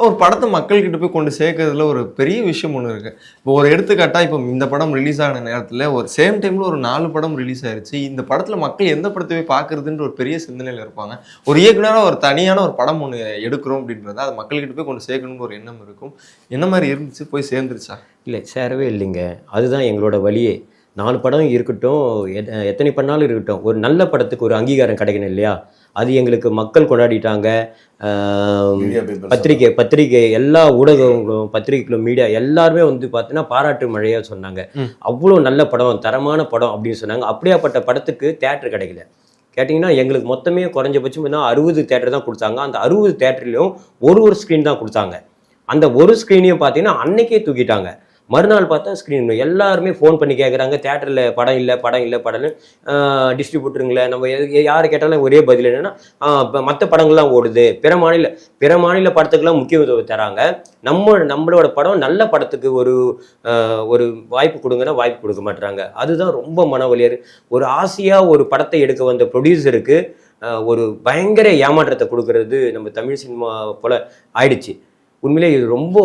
ஒரு படத்தை மக்கள்கிட்ட போய் கொண்டு சேர்க்கறதுல ஒரு பெரிய விஷயம் ஒன்று இருக்கு. இப்போ ஒரு எடுத்துக்காட்டா இப்போ இந்த படம் ரிலீஸ் ஆன நேரத்தில் ஒரு சேம் டைம்ல ஒரு 4 படம் ரிலீஸ் ஆயிருச்சு. இந்த படத்துல மக்கள் எந்த படத்தை போய் பார்க்கறதுன்ற ஒரு பெரிய சிந்தனையில இருப்பாங்க. ஒரு இயக்குனரா ஒரு தனியான ஒரு படம் ஒன்று எடுக்கிறோம் அப்படின்றத அது மக்கள்கிட்ட போய் கொண்டு சேர்க்கணும்னு ஒரு எண்ணம் இருக்கும். என்ன மாதிரி இருந்துச்சு? போய் சேர்ந்துருச்சா? இல்லை, சேரவே இல்லைங்க. அதுதான் எங்களோட வழியே. 4 படம் இருக்கட்டும், எத்தனை பண்ணாலும் இருக்கட்டும், ஒரு நல்ல படத்துக்கு ஒரு அங்கீகாரம் கிடைக்கணும் இல்லையா? அது எங்களுக்கு மக்கள் கொண்டாடிட்டாங்க. பத்திரிகை எல்லா ஊடகங்களும், பத்திரிகைகளும், மீடியா எல்லாருமே வந்து பார்த்தீங்கன்னா பாராட்டு மழையாக சொன்னாங்க. அவ்வளோ நல்ல படம், தரமான படம் அப்படின்னு சொன்னாங்க. அப்படியாப்பட்ட படத்துக்கு தேட்டர் கிடைக்கல. கேட்டிங்கன்னா எங்களுக்கு மொத்தமே குறைஞ்சபட்சம் 60 தேட்டர் தான் கொடுத்தாங்க. அந்த 60 தேட்டர்லையும் ஒரு ஸ்க்ரீன் தான் கொடுத்தாங்க. அந்த ஒரு ஸ்க்ரீனையும் பார்த்தீங்கன்னா அன்னைக்கே தூக்கிட்டாங்க. மறுநாள் பார்த்தா ஸ்க்ரீன் எல்லாருமே ஃபோன் பண்ணி கேட்குறாங்க, தேட்டரில் படம் இல்லைன்னு. டிஸ்ட்ரிபியூட்டருங்களே நம்ம யாரை கேட்டாலும் ஒரே பதில் என்னென்னா, மற்ற படங்கள்லாம் ஓடுது, பிற மாநில படத்துக்கெல்லாம் முக்கியத்துவம் தராங்க. நம்மளோட படம் நல்ல படத்துக்கு ஒரு வாய்ப்பு கொடுங்கன்னா வாய்ப்பு கொடுக்க மாட்டுறாங்க. அதுதான் ரொம்ப மனவலியாரு. ஒரு ஆசையாக ஒரு படத்தை எடுக்க வந்த ப்ரொடியூசருக்கு ஒரு பயங்கர ஏமாற்றத்தை கொடுக்கறது நம்ம தமிழ் சினிமா போல் ஆயிடுச்சு. உண்மையிலே இது ரொம்ப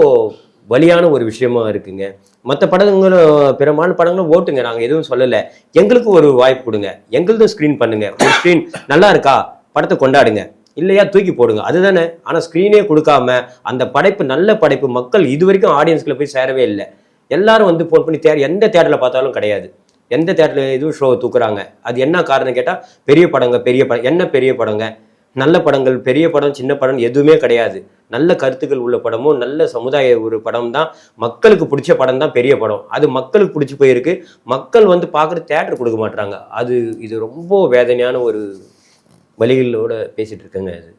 வலியான ஒரு விஷயமா இருக்குங்க. மற்ற படங்களும் பிறமான படங்களும் ஓட்டுங்க, நாங்கள் எதுவும் சொல்லலை. எங்களுக்கு ஒரு வாய்ப்பு கொடுங்க, எங்களுக்கும் ஸ்க்ரீன் பண்ணுங்க. ஒரு ஸ்க்ரீன் நல்லா இருக்கா, படத்தை கொண்டாடுங்க, இல்லையா தூக்கி போடுங்க, அதுதானே. ஆனால் ஸ்க்ரீனே கொடுக்காம அந்த படைப்பு, நல்ல படைப்பு மக்கள் இது வரைக்கும் ஆடியன்ஸ்குள்ள போய் சேரவே இல்லை. எல்லாரும் வந்து ஃபோன் பண்ணி எந்த தேட்டரில் பார்த்தாலும் கிடையாது. எந்த தேட்டரில் எதுவும் ஷோ தூக்குறாங்க. அது என்ன காரணம் கேட்டால், பெரிய படம் என்ன பெரிய படங்க, நல்ல படங்கள், பெரிய படம் சின்ன படம் எதுவுமே கிடையாது. நல்ல கருத்துக்கள் உள்ள படமும் நல்ல சமுதாய ஒரு படம் தான், மக்களுக்கு பிடிச்ச படம் தான் பெரிய படம். அது மக்களுக்கு பிடிச்சி போயிருக்கு. மக்கள் வந்து பார்க்குற தேட்டர் கொடுக்க மாட்டாங்க. இது ரொம்ப வேதனையான ஒரு வழிகளோட பேசிட்டு இருக்கேங்க. அது